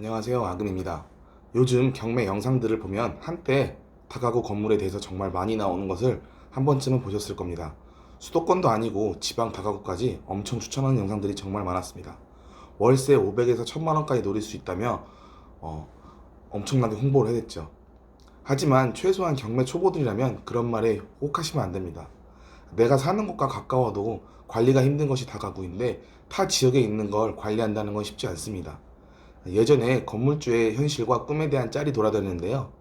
안녕하세요, 아금입니다. 요즘 경매 영상들을 보면 한때 다가구 건물에 대해서 정말 많이 나오는 것을 한 번쯤은 보셨을 겁니다. 수도권도 아니고 지방 다가구까지 엄청 추천하는 영상들이 정말 많았습니다. 월세 500에서 1000만 원까지 노릴 수 있다며 엄청나게 홍보를 해댔죠. 하지만 최소한 경매 초보들이라면 그런 말에 혹하시면 안 됩니다. 내가 사는 곳과 가까워도 관리가 힘든 것이 다가구인데 타 지역에 있는 걸 관리한다는 건 쉽지 않습니다. 예전에 건물주의 현실과 꿈에 대한 짤이 돌아다녔는데요.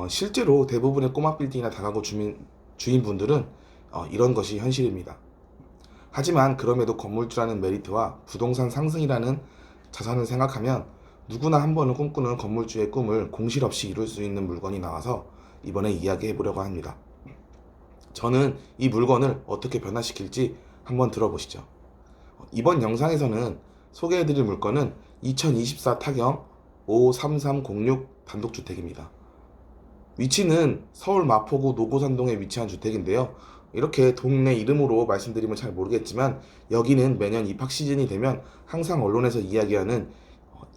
실제로 대부분의 꼬마 빌딩이나 다가구 주인분들은 이런 것이 현실입니다. 하지만 그럼에도 건물주라는 메리트와 부동산 상승이라는 자산을 생각하면 누구나 한 번은 꿈꾸는 건물주의 꿈을 공실 없이 이룰 수 있는 물건이 나와서 이번에 이야기해 보려고 합니다. 저는 이 물건을 어떻게 변화시킬지 한번 들어보시죠. 이번 영상에서는 소개해드릴 물건은 2024 타경 53306 단독주택입니다. 위치는 서울 마포구 노고산동에 위치한 주택인데요. 이렇게 동네 이름으로 말씀드리면 잘 모르겠지만 여기는 매년 입학 시즌이 되면 항상 언론에서 이야기하는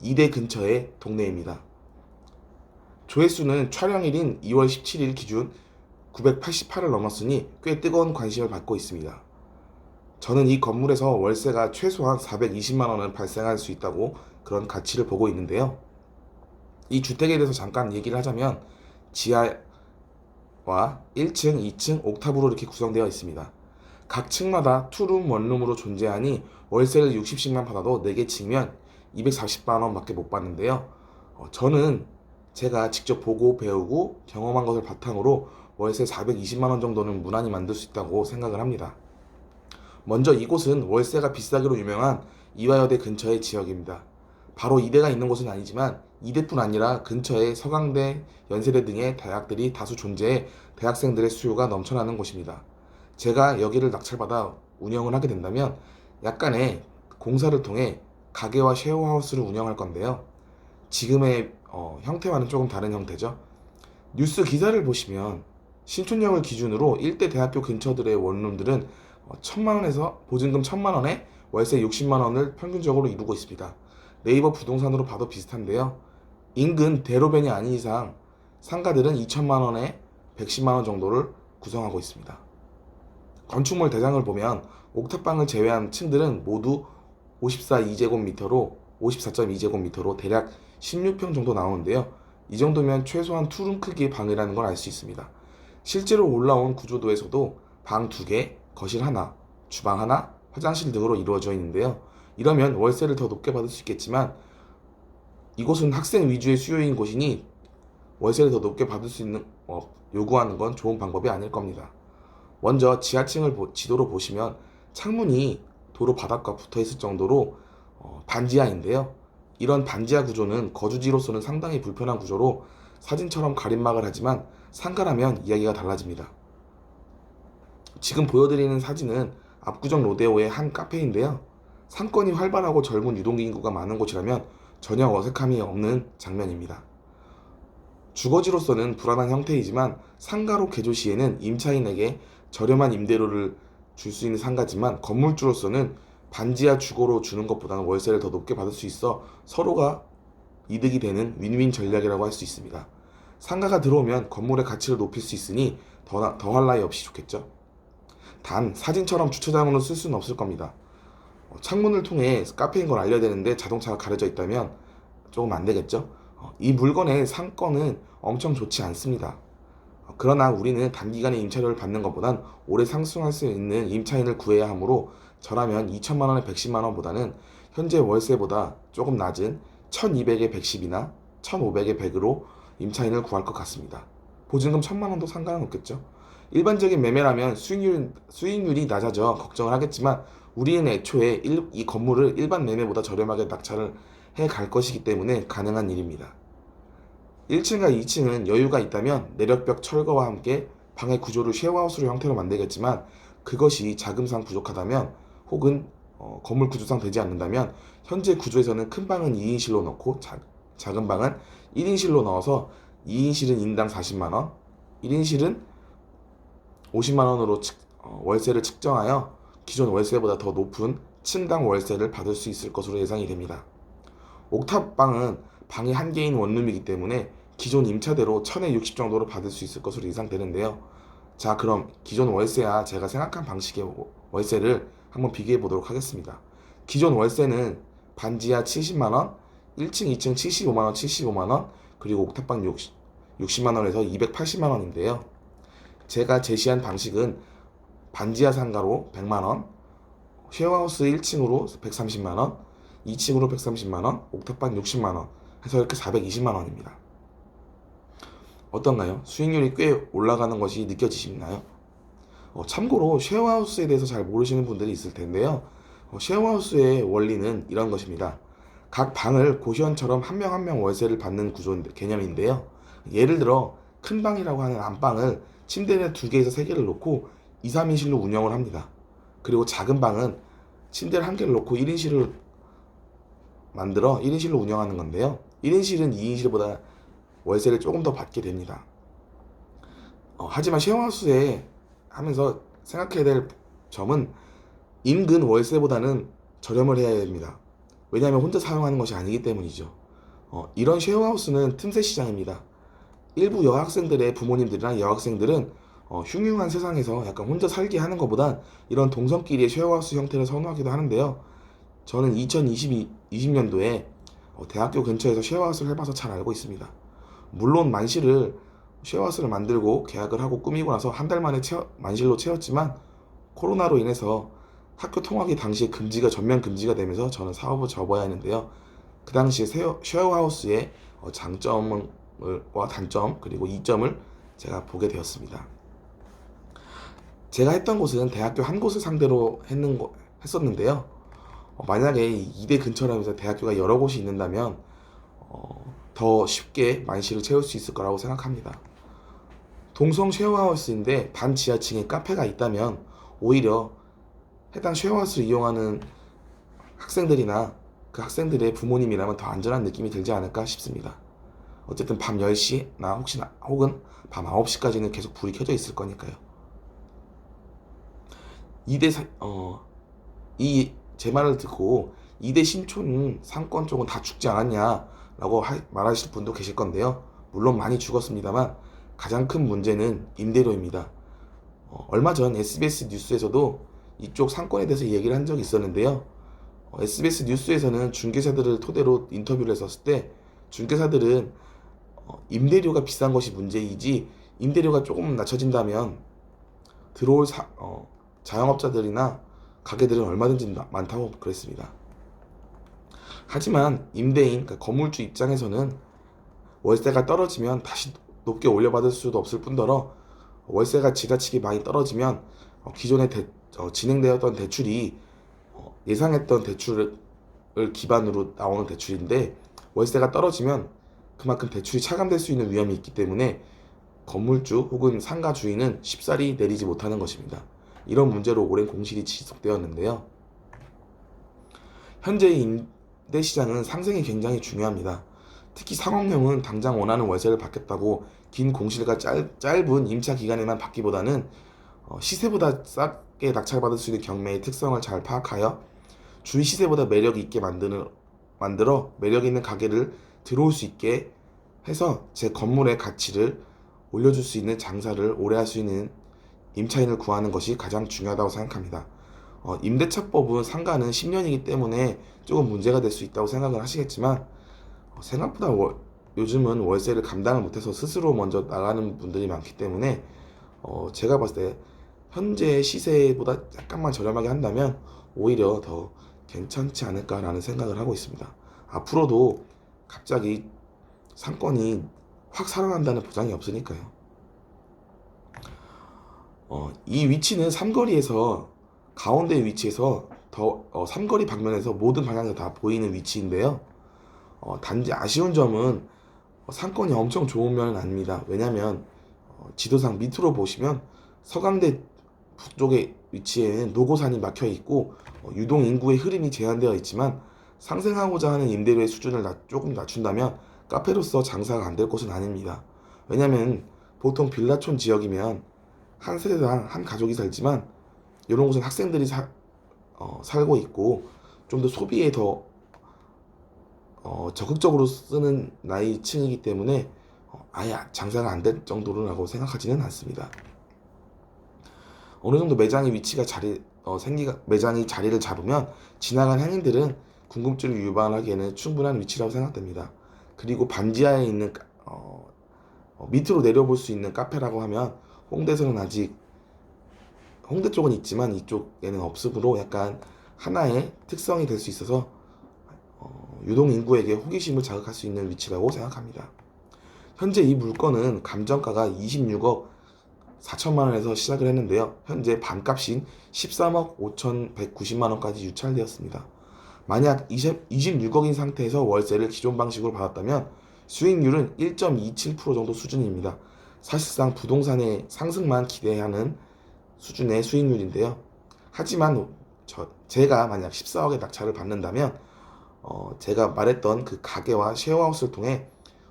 이대 근처의 동네입니다. 조회수는 촬영일인 2월 17일 기준 988을 넘었으니 꽤 뜨거운 관심을 받고 있습니다. 저는 이 건물에서 월세가 최소한 420만 원은 발생할 수 있다고 그런 가치를 보고 있는데요. 이 주택에 대해서 잠깐 얘기를 하자면 지하와 1층, 2층, 옥탑으로 이렇게 구성되어 있습니다. 각 층마다 투룸, 원룸으로 존재하니 월세를 60씩만 받아도 4개 층이면 240만 원밖에 못 받는데요. 저는 제가 직접 보고 배우고 경험한 것을 바탕으로 월세 420만 원 정도는 무난히 만들 수 있다고 생각을 합니다. 먼저 이곳은 월세가 비싸기로 유명한 이화여대 근처의 지역입니다. 바로 이대가 있는 곳은 아니지만 이대뿐 아니라 근처에 서강대, 연세대 등의 대학들이 다수 존재해 대학생들의 수요가 넘쳐나는 곳입니다. 제가 여기를 낙찰받아 운영을 하게 된다면 약간의 공사를 통해 가게와 쉐어하우스를 운영할 건데요. 지금의 형태와는 조금 다른 형태죠. 뉴스 기사를 보시면 신촌역을 기준으로 일대 대학교 근처들의 원룸들은 1000만 원에서 보증금 1000만 원에 월세 60만 원을 평균적으로 이루고 있습니다. 네이버 부동산으로 봐도 비슷한데요. 인근 대로변이 아닌 이상 상가들은 2천만 원에 110만 원 정도를 구성하고 있습니다. 건축물 대장을 보면 옥탑방을 제외한 층들은 모두 54.2제곱미터로 대략 16평 정도 나오는데요. 이 정도면 최소한 투룸 크기의 방이라는 걸 알 수 있습니다. 실제로 올라온 구조도에서도 방 2개, 거실 하나, 주방 하나, 화장실 등으로 이루어져 있는데요. 이러면 월세를 더 높게 받을 수 있겠지만 이곳은 학생 위주의 수요인 곳이니 월세를 더 높게 받을 수 있는 요구하는 건 좋은 방법이 아닐 겁니다. 먼저 지하층을 지도로 보시면 창문이 도로 바닥과 붙어 있을 정도로 반지하인데요. 이런 반지하 구조는 거주지로서는 상당히 불편한 구조로 사진처럼 가림막을 하지만 상가라면 이야기가 달라집니다. 지금 보여드리는 사진은 압구정 로데오의 한 카페인데요. 상권이 활발하고 젊은 유동인구가 많은 곳이라면 전혀 어색함이 없는 장면입니다. 주거지로서는 불안한 형태이지만 상가로 개조 시에는 임차인에게 저렴한 임대료를 줄 수 있는 상가지만 건물주로서는 반지하 주거로 주는 것보다는 월세를 더 높게 받을 수 있어 서로가 이득이 되는 윈윈 전략이라고 할 수 있습니다. 상가가 들어오면 건물의 가치를 높일 수 있으니 더할 나위 없이 좋겠죠. 단 사진처럼 주차장으로 쓸 수는 없을 겁니다. 창문을 통해 카페인 걸 알려야 되는데 자동차가 가려져 있다면 조금 안 되겠죠. 이 물건의 상권은 엄청 좋지 않습니다. 그러나 우리는 단기간에 임차료를 받는 것보단 오래 상승할 수 있는 임차인을 구해야 하므로 저라면 2천만 원에 110만 원보다는 현재 월세보다 조금 낮은 1200에 110이나 1500에 100으로 임차인을 구할 것 같습니다. 보증금 1000만 원도 상관은 없겠죠. 일반적인 매매라면 수익률이 낮아져 걱정을 하겠지만 우리는 애초에 이 건물을 일반 매매보다 저렴하게 낙찰을 해 갈 것이기 때문에 가능한 일입니다. 1층과 2층은 여유가 있다면 내력벽 철거와 함께 방의 구조를 쉐어하우스로 형태로 만들겠지만 그것이 자금상 부족하다면 혹은 건물 구조상 되지 않는다면 현재 구조에서는 큰 방은 2인실로 넣고 작은 방은 1인실로 넣어서 2인실은 인당 40만원, 1인실은 50만원으로 월세를 측정하여 기존 월세보다 더 높은 층당 월세를 받을 수 있을 것으로 예상이 됩니다. 옥탑방은 방이 한 개인 원룸이기 때문에 기존 임차대로 1000에 60 정도로 받을 수 있을 것으로 예상되는데요. 자, 그럼 기존 월세와 제가 생각한 방식의 월세를 한번 비교해 보도록 하겠습니다. 기존 월세는 반지하 70만원, 1층, 2층 75만원, 75만원, 그리고 옥탑방 60만원에서 280만원인데요. 제가 제시한 방식은 반지하 상가로 100만원, 쉐어하우스 1층으로 130만원, 2층으로 130만원, 옥탑방 60만원 해서 이렇게 420만원입니다. 어떤가요? 수익률이 꽤 올라가는 것이 느껴지시나요? 참고로 쉐어하우스에 대해서 잘 모르시는 분들이 있을 텐데요. 쉐어하우스의 원리는 이런 것입니다. 각 방을 고시원처럼 한 명 한 명 월세를 받는 개념인데요. 예를 들어 큰 방이라고 하는 안방을 침대를 2개에서 3개를 놓고 2, 3인실로 운영을 합니다. 그리고 작은 방은 침대를 1개를 놓고 1인실을 만들어 1인실로 운영하는 건데요. 1인실은 2인실보다 월세를 조금 더 받게 됩니다. 하지만 쉐어하우스에 하면서 생각해야 될 점은 인근 월세보다는 저렴을 해야 됩니다. 왜냐하면 혼자 사용하는 것이 아니기 때문이죠. 이런 쉐어하우스는 틈새 시장입니다. 일부 여학생들의 부모님들이나 여학생들은 흉흉한 세상에서 약간 혼자 살게 하는 것보단 이런 동성끼리의 쉐어하우스 형태를 선호하기도 하는데요. 저는 2020년도에 대학교 근처에서 쉐어하우스를 해봐서 잘 알고 있습니다. 물론 쉐어하우스를 만들고 계약을 하고 꾸미고 나서 한 달 만에 만실로 채웠지만 코로나로 인해서 학교 통학이 당시에 전면 금지가 되면서 저는 사업을 접어야 했는데요. 그 당시에 쉐어하우스의 장점과 단점 그리고 이점을 제가 보게 되었습니다. 제가 했던 곳은 대학교 한 곳을 상대로 했었는데요. 만약에 이대 근처라면서 대학교가 여러 곳이 있는다면 더 쉽게 만실을 채울 수 있을 거라고 생각합니다. 동성 쉐어하우스인데 반 지하층에 카페가 있다면 오히려 해당 쉐어하우스를 이용하는 학생들이나 그 학생들의 부모님이라면 더 안전한 느낌이 들지 않을까 싶습니다. 어쨌든 밤 10시나 혹은 밤 9시까지는 계속 불이 켜져 있을 거니까요. 제 말을 듣고 2대 신촌 상권 쪽은 다 죽지 않았냐라고 말하실 분도 계실 건데요. 물론 많이 죽었습니다만 가장 큰 문제는 임대료입니다. 얼마 전 SBS 뉴스에서도 이쪽 상권에 대해서 얘기를 한 적이 있었는데요. SBS 뉴스에서는 중개사들을 토대로 인터뷰를 했었을 때 중개사들은 임대료가 비싼 것이 문제이지 임대료가 조금 낮춰진다면 들어올 자영업자들이나 가게들은 얼마든지 많다고 그랬습니다. 하지만 임대인, 그러니까 건물주 입장에서는 월세가 떨어지면 다시 높게 올려받을 수도 없을 뿐더러 월세가 지나치게 많이 떨어지면 기존에 진행되었던 대출이 예상했던 대출을 기반으로 나오는 대출인데 월세가 떨어지면 그만큼 대출이 차감될 수 있는 위험이 있기 때문에 건물주 혹은 상가 주인은 쉽사리 내리지 못하는 것입니다. 이런 문제로 오랜 공실이 지속되었는데요. 현재 임대 시장은 상생이 굉장히 중요합니다. 특히 상업용은 당장 원하는 월세를 받겠다고 긴 공실과 짧은 임차 기간에만 받기보다는 시세보다 싸게 낙찰받을 수 있는 경매의 특성을 잘 파악하여 주위 시세보다 매력 있게 만들어 매력 있는 가게를 들어올 수 있게 해서 제 건물의 가치를 올려줄 수 있는 장사를 오래 할 수 있는 임차인을 구하는 것이 가장 중요하다고 생각합니다. 임대차법은 상가는 10년이기 때문에 조금 문제가 될 수 있다고 생각을 하시겠지만 생각보다 요즘은 월세를 감당을 못해서 스스로 먼저 나가는 분들이 많기 때문에 제가 봤을 때 현재 시세보다 약간만 저렴하게 한다면 오히려 더 괜찮지 않을까라는 생각을 하고 있습니다. 앞으로도 갑자기 상권이 확 살아난다는 보장이 없으니까요. 이 위치는 삼거리에서 가운데 위치에서 삼거리 방면에서 모든 방향에서 다 보이는 위치인데요. 단지 아쉬운 점은 상권이 엄청 좋은 면은 아닙니다. 왜냐하면 지도상 밑으로 보시면 서강대 북쪽의 위치에는 노고산이 막혀 있고 유동 인구의 흐름이 제한되어 있지만 상생하고자 하는 임대료의 수준을 조금 낮춘다면 카페로서 장사가 안 될 곳은 아닙니다. 왜냐하면 보통 빌라촌 지역이면 한 세대당 한 가족이 살지만 이런 곳은 학생들이 살고 있고 좀 더 소비에 더 적극적으로 쓰는 나이층이기 때문에 아예 장사가 안 될 정도라고 생각하지는 않습니다. 어느 정도 매장의 위치가 매장이 자리를 잡으면 지나간 행인들은 궁금증을 유발하기에는 충분한 위치라고 생각됩니다. 그리고 반지하에 있는 밑으로 내려볼 수 있는 카페라고 하면 홍대에서는 아직 홍대 쪽은 있지만 이쪽에는 없으므로 약간 하나의 특성이 될 수 있어서 유동 인구에게 호기심을 자극할 수 있는 위치라고 생각합니다. 현재 이 물건은 감정가가 26억 4천만 원에서 시작을 했는데요. 현재 반값인 13억 5,190만 원까지 유찰되었습니다. 만약 26억인 상태에서 월세를 기존 방식으로 받았다면 수익률은 1.27% 정도 수준입니다. 사실상 부동산의 상승만 기대하는 수준의 수익률인데요. 하지만 제가 만약 14억의 낙찰을 받는다면 제가 말했던 그 가게와 쉐어하우스를 통해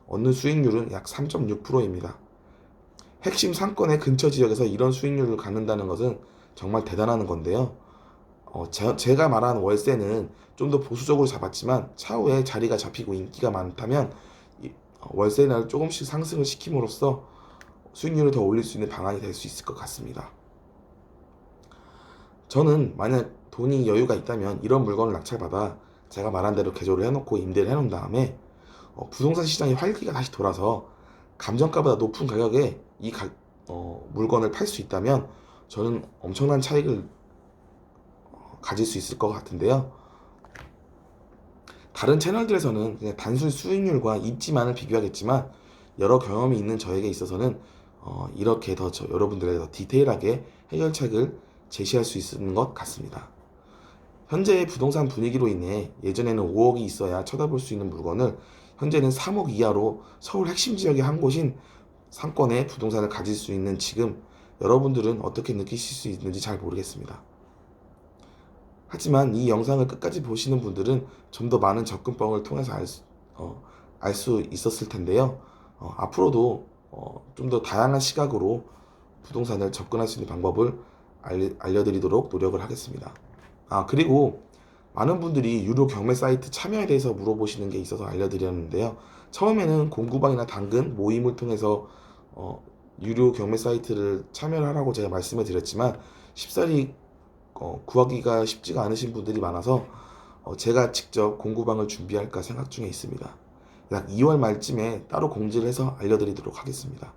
얻는 수익률은 약 3.6%입니다. 핵심 상권의 근처 지역에서 이런 수익률을 갖는다는 것은 정말 대단한 건데요. 제가 말한 월세는 좀 더 보수적으로 잡았지만 차후에 자리가 잡히고 인기가 많다면 월세를 조금씩 상승을 시킴으로써 수익률을 더 올릴 수 있는 방안이 될 수 있을 것 같습니다. 저는 만약 돈이 여유가 있다면 이런 물건을 낙찰받아 제가 말한 대로 개조를 해놓고 임대를 해놓은 다음에 부동산 시장이 활기가 다시 돌아서 감정가보다 높은 가격에 물건을 팔 수 있다면 저는 엄청난 차익을 가질 수 있을 것 같은데요. 다른 채널들에서는 그냥 단순 수익률과 입지만을 비교하겠지만 여러 경험이 있는 저에게 있어서는 이렇게 여러분들에게 더 디테일하게 해결책을 제시할 수 있는 것 같습니다. 현재의 부동산 분위기로 인해 예전에는 5억이 있어야 쳐다볼 수 있는 물건을 현재는 3억 이하로 서울 핵심 지역의 한 곳인 상권의 부동산을 가질 수 있는 지금 여러분들은 어떻게 느끼실 수 있는지 잘 모르겠습니다. 하지만 이 영상을 끝까지 보시는 분들은 좀 더 많은 접근법을 통해서 알 수 있었을 텐데요. 앞으로도 좀 더 다양한 시각으로 부동산을 접근할 수 있는 방법을 알려드리도록 노력을 하겠습니다. 그리고 많은 분들이 유료 경매 사이트 참여에 대해서 물어보시는 게 있어서 알려드렸는데요. 처음에는 공구방이나 당근 모임을 통해서 유료 경매 사이트를 참여를 하라고 제가 말씀을 드렸지만 쉽사리 구하기가 쉽지가 않으신 분들이 많아서 제가 직접 공구방을 준비할까 생각 중에 있습니다. 약 2월 말쯤에 따로 공지를 해서 알려드리도록 하겠습니다.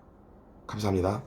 감사합니다.